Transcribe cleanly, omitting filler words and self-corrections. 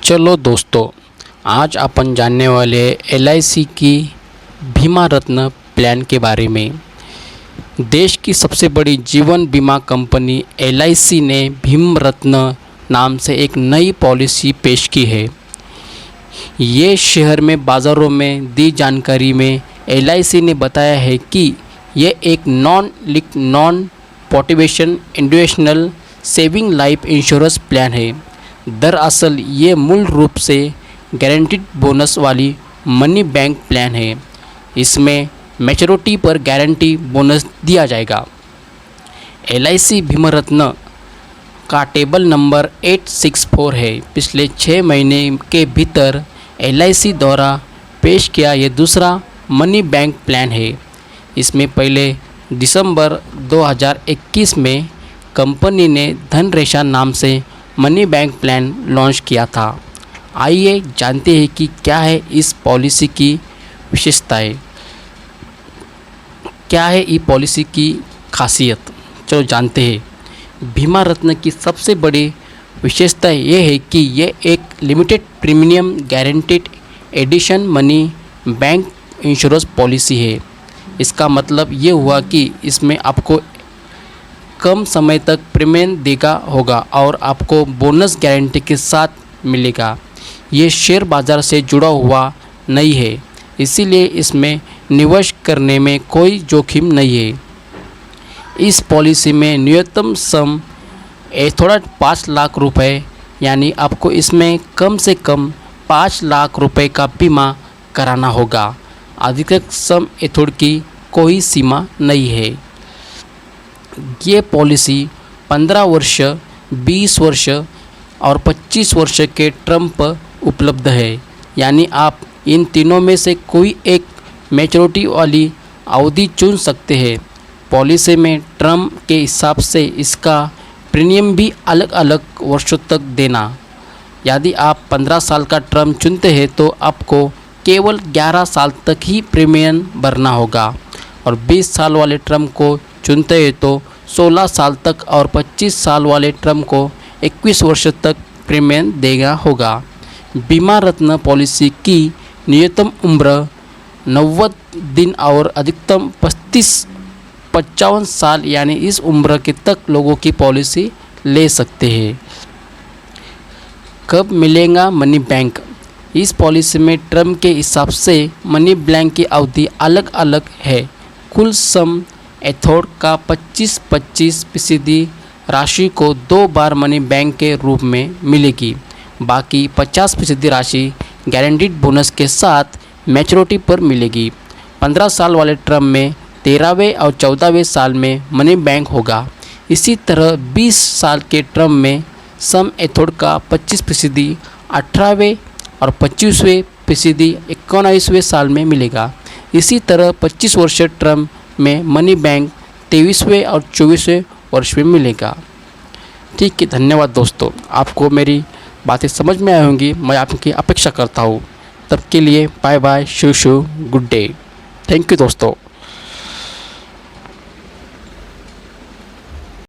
चलो दोस्तों, आज अपन जानने वाले LIC की बीमा रत्न प्लान के बारे में। देश की सबसे बड़ी जीवन बीमा कंपनी LIC ने भीम रत्न नाम से एक नई पॉलिसी पेश की है। ये शहर में बाज़ारों में दी जानकारी में LIC ने बताया है कि यह एक non portable individual saving life insurance plan है। दरअसल ये मूल रूप से गारंटीड बोनस वाली मनी बैंक प्लान है। इसमें मैच्योरिटी पर गारंटी बोनस दिया जाएगा। LIC भीम रत्न का टेबल नंबर 864 है। पिछले 6 महीने के भीतर LIC द्वारा पेश किया यह दूसरा मनी बैंक प्लान है। इसमें पहले दिसंबर 2021 में कंपनी ने धनरेखा नाम से मनी बैंक प्लान लॉन्च किया था। आइए जानते हैं कि क्या है इस पॉलिसी की विशेषताएं, क्या है इस पॉलिसी की खासियत। चलो जानते हैं। बीमा रत्न की सबसे बड़ी विशेषता यह है कि यह एक limited premium guaranteed edition money bank insurance policy है। इसका मतलब ये हुआ कि इसमें आपको कम समय तक प्रीमियम देगा होगा और आपको बोनस गारंटी के साथ मिलेगा। ये शेयर बाज़ार से जुड़ा हुआ नहीं है, इसीलिए इसमें निवेश करने में कोई जोखिम नहीं है। इस पॉलिसी में न्यूनतम सम थोड़ा 5 लाख रुपए, यानी आपको इसमें कम से कम 5 लाख रुपए का बीमा कराना होगा। अधिकतम सम एथोड़ की कोई सीमा नहीं है। ये पॉलिसी 15 वर्ष, 20 वर्ष और 25 वर्ष के टर्म पर उपलब्ध है, यानी आप इन तीनों में से कोई एक मैच्योरिटी वाली अवधि चुन सकते हैं। पॉलिसी में टर्म के हिसाब से इसका प्रीमियम भी अलग अलग वर्षों तक देना। यदि आप 15 साल का टर्म चुनते हैं तो आपको केवल 11 साल तक ही प्रीमियम भरना होगा और 20 साल वाले टर्म को चुनते हैं तो 16 साल तक और 25 साल वाले टर्म को 21 वर्ष तक प्रीमियम देना होगा। बीमा रत्न पॉलिसी की न्यूनतम उम्र 90 दिन और अधिकतम 55 साल, यानी इस उम्र के तक लोगों की पॉलिसी ले सकते हैं। कब मिलेगा मनी बैंक? इस पॉलिसी में टर्म के हिसाब से मनी बैंक की अवधि अलग अलग है। कुल सम एथोड़ का 25% राशि को 2 बार मनी बैंक के रूप में मिलेगी। बाकी 50% राशि गारंटीड बोनस के साथ मैच्योरिटी पर मिलेगी। 15 साल वाले टर्म में 13वें और 14वें साल में मनी बैंक होगा। इसी तरह 20 साल के टर्म में सम एथोड़ का 25% 18वें और 25वें 19वें साल में मिलेगा। इसी तरह 25 वर्ष टर्म में मनी बैंक 23वें और 24वें वर्ष में मिलेगा। ठीक है, धन्यवाद दोस्तों। आपको मेरी बातें समझ में आई होंगी, मैं आपकी अपेक्षा करता हूँ। तब के लिए बाय बाय, शू गुड डे। थैंक यू दोस्तों।